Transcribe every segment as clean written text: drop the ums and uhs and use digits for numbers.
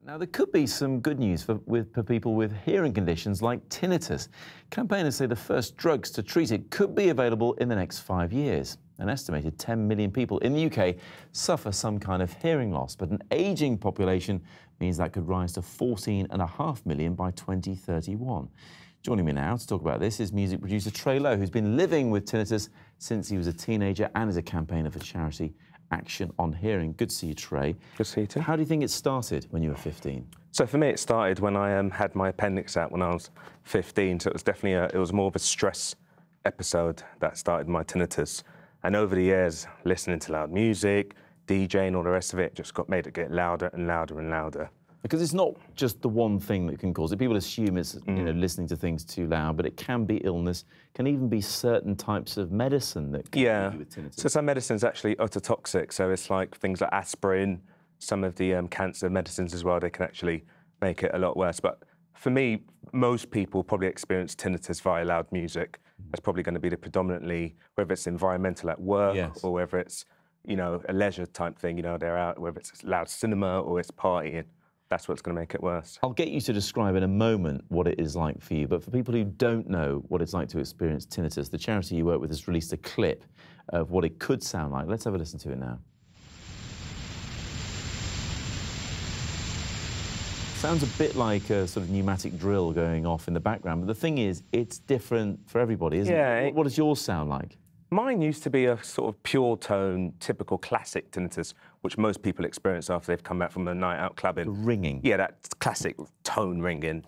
Now, there could be some good news for people with hearing conditions like tinnitus. Campaigners say the first drugs to treat it could be available in the next 5 years. An estimated 10 million people in the UK suffer some kind of hearing loss, but an ageing population means that could rise to 14.5 million by 2031. Joining me now to talk about this is music producer Tre Lowe, who's been living with tinnitus since he was a teenager and is a campaigner for charity Action on Hearing. Good to see you, Tre. Good to see you too. How do you think it started when you were 15? So for me, it started when I had my appendix out when I was 15. So it was definitely it was more of a stress episode that started my tinnitus. And over the years, listening to loud music, DJing, all the rest of it, just made it get louder and louder and louder. Because it's not just the one thing that can cause it. People assume it's listening to things too loud, but it can be illness, can even be certain types of medicine that can give you with tinnitus. So some medicine's actually ototoxic, so it's like things like aspirin, some of the cancer medicines as well, they can actually make it a lot worse. But for me, most people probably experience tinnitus via loud music. That's probably going to be the predominantly, whether it's environmental at work or whether it's, a leisure type thing, they're out, whether it's loud cinema or it's partying. That's what's going to make it worse. I'll get you to describe in a moment what it is like for you, but for people who don't know what it's like to experience tinnitus, the charity you work with has released a clip of what it could sound like. Let's have a listen to it now. Sounds a bit like a sort of pneumatic drill going off in the background, but the thing is, it's different for everybody, isn't it? What does yours sound like? Mine used to be a sort of pure tone, typical classic tinnitus, which most people experience after they've come back from a night out clubbing. The ringing. Yeah, that classic tone ringing.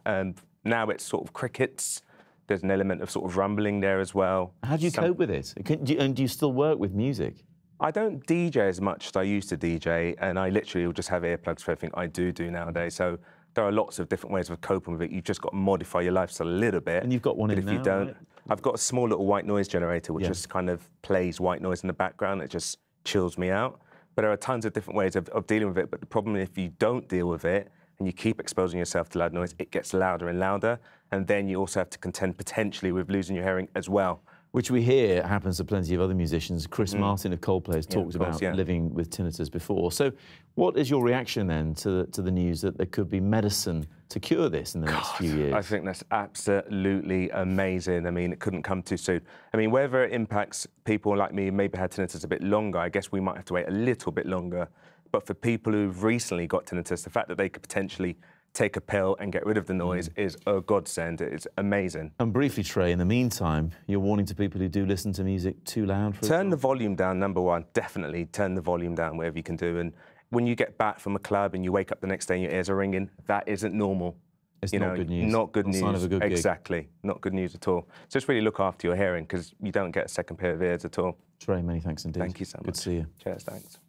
Now it's sort of crickets. There's an element of sort of rumbling there as well. How do you cope with it? And do you still work with music? I don't DJ as much as I used to DJ, and I literally will just have earplugs for everything I do nowadays. So there are lots of different ways of coping with it. You've just got to modify your lifestyle a little bit. And you've got one in now, if you don't. Right? I've got a small little white noise generator which just kind of plays white noise in the background. It just chills me out. But there are tons of different ways of dealing with it. But the problem is if you don't deal with it and you keep exposing yourself to loud noise, it gets louder and louder. And then you also have to contend potentially with losing your hearing as well. Which we hear happens to plenty of other musicians. Chris Martin of Coldplay has talked about living with tinnitus before. So what is your reaction then to the news that there could be medicine to cure this in the next few years? I think that's absolutely amazing. I mean, it couldn't come too soon. I mean, whether it impacts people like me who maybe had tinnitus a bit longer, I guess we might have to wait a little bit longer. But for people who've recently got tinnitus, the fact that they could potentially take a pill and get rid of the noise is a godsend. It's amazing. And briefly, Tre, in the meantime, you're warning to people who do listen to music too loud? Turn the volume down, number one. Definitely turn the volume down wherever you can do. And when you get back from a club and you wake up the next day and your ears are ringing, that isn't normal. It's not good news. Not good news. Sign of a good gig. Exactly. Not good news at all. So just really look after your hearing because you don't get a second pair of ears at all. Tre, many thanks indeed. Thank you so much. Good to see you. Cheers, thanks.